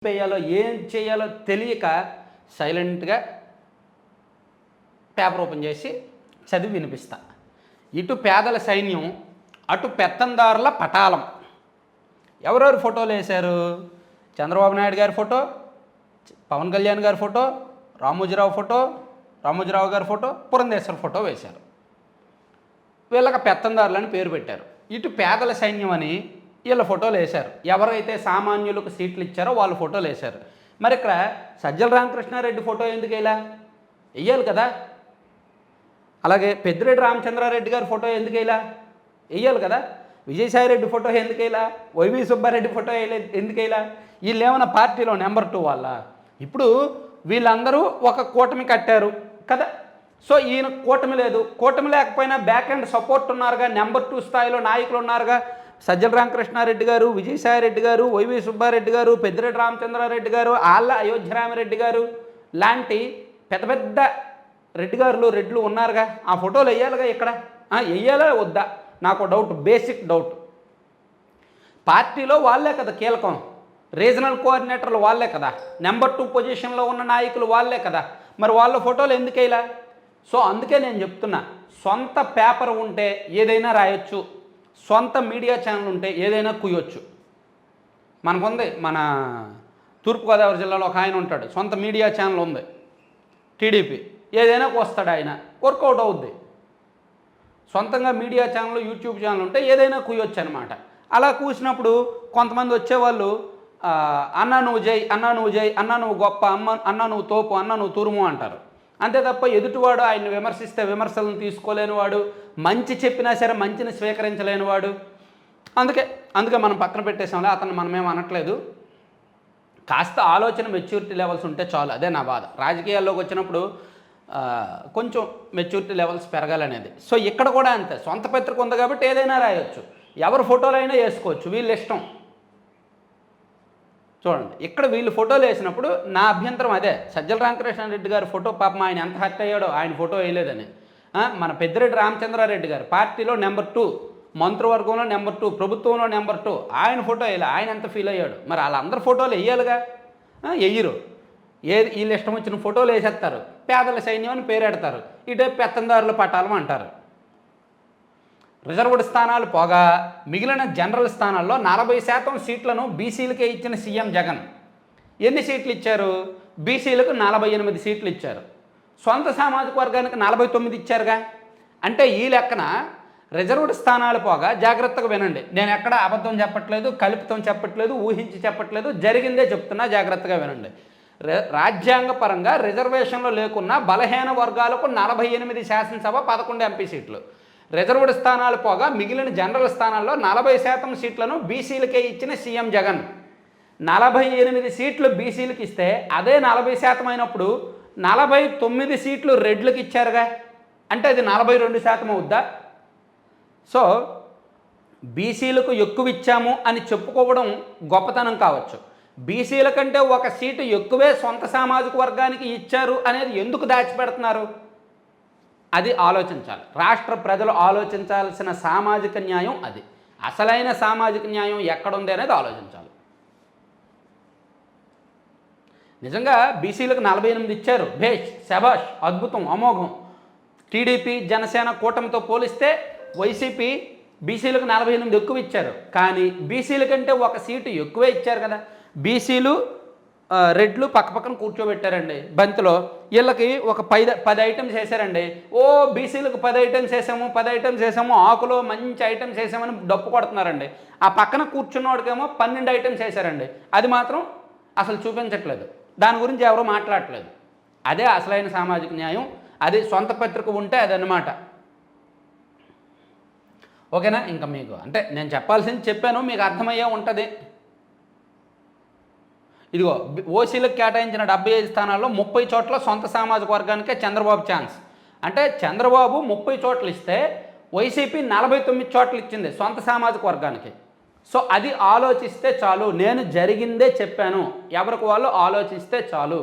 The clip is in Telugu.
వేయాలో ఏం చేయాలో తెలియక సైలెంట్గా పేపర్ ఓపెన్ చేసి చదివి వినిపిస్తా. ఇటు పేదల సైన్యం, అటు పెత్తందారుల పటాలం. ఎవరెవరు ఫోటోలు వేశారు? చంద్రబాబు నాయుడు గారి ఫోటో, పవన్ కళ్యాణ్ గారి ఫోటో, రామోజీరావు గారి ఫోటో, పురంధేశ్వర్ ఫోటో వేశారు. వీళ్ళకి పెత్తందారులని పేరు పెట్టారు. ఇటు పేదల సైన్యం అని వీళ్ళ ఫోటోలు వేశారు. ఎవరైతే సామాన్యులకు సీట్లు ఇచ్చారో వాళ్ళ ఫోటోలు వేశారు. మరి ఇక్కడ సజ్జల రామకృష్ణారెడ్డి ఫోటో ఎందుకు ఇలా వెయ్యాలి కదా? అలాగే పెద్దిరెడ్డి రామచంద్రారెడ్డి గారి ఫోటో ఎందుకు ఇలా వెయ్యాలి కదా? విజయసాయిరెడ్డి ఫోటో ఎందుకు ఇలా, వైవి సుబ్బారెడ్డి ఫోటో ఎందుకు ఇలా? వీళ్ళు ఏమైనా పార్టీలో నెంబర్ 2 వాళ్ళ? ఇప్పుడు వీళ్ళందరూ ఒక కూటమి కట్టారు కదా. సో ఈయన కూటమి లేదు, కూటమి లేకపోయినా బ్యాక్ అండ్ సపోర్ట్ ఉన్నారుగా, నెంబర్ 2 స్థాయిలో నాయకులు ఉన్నారుగా. సజ్జల రామకృష్ణారెడ్డి గారు, విజయసాయిరెడ్డి గారు, వైవి సుబ్బారెడ్డి గారు, పెద్దిరెడ్డి రామచంద్రారెడ్డి గారు, ఆళ్ళ అయోధ్యరామిరెడ్డి గారు లాంటి పెద్ద పెద్ద రెడ్లు ఉన్నారుగా. ఆ ఫోటోలు వేయాలిగా. ఇక్కడ వెయ్యాలా వద్దా? నాకు డౌట్, బేసిక్ డౌట్. పార్టీలో వాళ్ళే కదా కీలకం, రీజనల్ కోఆర్డినేటర్లు వాళ్ళే కదా, నెంబర్ 2 పొజిషన్లో ఉన్న నాయకులు వాళ్ళే కదా. మరి వాళ్ళ ఫోటోలు ఎందుకు వేయాలా? సో అందుకే నేను చెప్తున్నా, సొంత పేపర్ ఉంటే ఏదైనా రాయొచ్చు, సొంత మీడియా ఛానల్ ఉంటే ఏదైనా కుయ్యొచ్చు. మనకుంది, మన తూర్పుగోదావరి జిల్లాలో ఒక ఆయన ఉంటాడు, సొంత మీడియా ఛానల్ ఉంది, టీడీపీ. ఏదైనా వస్తాడు ఆయన, వర్కౌట్ అవుద్ది. సొంతంగా మీడియా ఛానల్, యూట్యూబ్ ఛానల్ ఉంటే ఏదైనా కుయ్యొచ్చు అనమాట. అలా కూసినప్పుడు కొంతమంది వచ్చేవాళ్ళు అన్నా నువ్వు జై, అన్నా నువ్వు జై, అన్నా నువ్వు గొప్ప, అన్నా నువ్వు తోపు, అన్నా నువ్వు తురుము అంటారు. అంతే తప్ప ఎదుటివాడు ఆయన్ని విమర్శిస్తే విమర్శలను తీసుకోలేనివాడు, మంచి చెప్పినా సరే మంచిని స్వీకరించలేనివాడు. అందుకే మనం పక్కన పెట్టేసాంలే, అతను మనమేం అనట్లేదు. కాస్త ఆలోచన మెచ్యూరిటీ లెవెల్స్ ఉంటే చాలు, అదే నా బాధ. రాజకీయాల్లోకి వచ్చినప్పుడు కొంచెం మెచ్యూరిటీ లెవెల్స్ పెరగాలనేది. సో ఇక్కడ కూడా అంతే, సొంత పత్రిక ఉంది కాబట్టి ఏదైనా రాయొచ్చు, ఎవరి ఫోటోలు అయినా వేసుకోవచ్చు, వీళ్ళ ఇష్టం. చూడండి, ఇక్కడ వీళ్ళు ఫోటోలు వేసినప్పుడు నా అభ్యంతరం అదే. సజ్జల రామకృష్ణారెడ్డి గారి ఫోటో, పాపం ఆయన ఎంత హర్ట్ అయ్యాడో, ఆయన ఫోటో వేయలేదని. మన పెద్దిరెడ్డి రామచంద్రారెడ్డి గారు పార్టీలో నెంబర్ 2, మంత్రివర్గంలో నెంబర్ 2, ప్రభుత్వంలో నెంబర్ 2, ఆయన ఫోటో వేయాలి, ఆయన ఎంత ఫీల్ అయ్యాడు. మరి వాళ్ళందరి ఫోటోలు వేయాలిగా, వెయ్యరు. వీళ్ళు ఇష్టం వచ్చిన ఫోటోలు వేసేస్తారు, పేదల సైన్యం అని పేరెడతారు, ఇటే పెత్తందారుల పటాలం అంటారు. రిజర్వ్డ్ స్థానాలు పోగా మిగిలిన జనరల్ స్థానాల్లో 40% సీట్లను బీసీలకే ఇచ్చిన సీఎం జగన్. ఎన్ని సీట్లు ఇచ్చారు? బీసీలకు 48 సీట్లు ఇచ్చారు, సొంత సామాజిక వర్గానికి 49 ఇచ్చారుగా. అంటే ఈ లెక్కన రిజర్వ్డ్ స్థానాలు పోగా, జాగ్రత్తగా వినండి, నేను ఎక్కడ అబద్ధం చెప్పట్లేదు, కల్పితం చెప్పట్లేదు, ఊహించి చెప్పట్లేదు, జరిగిందే చెప్తున్నా, జాగ్రత్తగా వినండి. రాజ్యాంగపరంగా రిజర్వేషన్లు లేకున్నా బలహీన వర్గాలకు 48 శాసనసభ, 11 ఎంపీ సీట్లు. రిజర్వ్డ్ స్థానాలు పోగా మిగిలిన జనరల్ స్థానాల్లో 40% సీట్లను బీసీలకే ఇచ్చిన సీఎం జగన్. 48 సీట్లు బీసీలకు ఇస్తే అదే 40% అయినప్పుడు 49 సీట్లు రెడ్లకు ఇచ్చారుగా, అంటే అది 42% అవుద్దా? సో బీసీలకు ఎక్కువ ఇచ్చాము అని చెప్పుకోవడం గొప్పతనం కావచ్చు, బీసీల కంటే ఒక సీటు ఎక్కువే సొంత సామాజిక వర్గానికి ఇచ్చారు అనేది ఎందుకు దాచిపెడుతున్నారు? అది ఆలోచించాలి. రాష్ట్ర ప్రజలు ఆలోచించాల్సిన సామాజిక న్యాయం అది. అసలైన సామాజిక న్యాయం ఎక్కడుంది అనేది ఆలోచించాలి. నిజంగా బీసీలకు 48 ఇచ్చారు, భేష్, శభాష్, అద్భుతం, అమోఘం. టీడీపీ జనసేన కూటమితో పోలిస్తే వైసీపీ బీసీలకు 48 ఎక్కువ ఇచ్చారు, కానీ బీసీల కంటే ఒక సీటు ఎక్కువే ఇచ్చారు కదా. బీసీలు రెడ్లు పక్కపక్కన కూర్చోబెట్టారండి బంతిలో, వీళ్ళకి ఒక 10 ఐటమ్స్ వేసారండి. ఓ బీసీలకు 10 ఐటమ్స్ వేసాము, 10 ఐటమ్స్ వేసాము, ఆకులో మంచి ఐటమ్స్ వేసామని డప్పు కొడుతున్నారండి. ఆ పక్కన కూర్చున్నవాడికేమో 12 ఐటమ్స్ వేసారండి, అది మాత్రం అసలు చూపించట్లేదు, దాని గురించి ఎవరూ మాట్లాడట్లేదు. అదే అసలైన సామాజిక న్యాయం, అది సొంత పత్రిక ఉంటే అదనమాట. ఓకేనా? ఇంకా మీకు అంటే నేను చెప్పాల్సింది చెప్పాను, మీకు అర్థమయ్యే ఉంటుంది. ఇదిగో ఓసీలకు కేటాయించిన 75 స్థానాల్లో 30 చోట్ల సొంత సామాజిక వర్గానికే చంద్రబాబు ఛాన్స్. అంటే చంద్రబాబు 30 చోట్ల ఇస్తే వైసీపీ 49 చోట్ల ఇచ్చింది సొంత సామాజిక వర్గానికి. సో అది ఆలోచిస్తే చాలు, నేను జరిగిందే చెప్పాను, ఎవరికి వాళ్ళు ఆలోచిస్తే చాలు.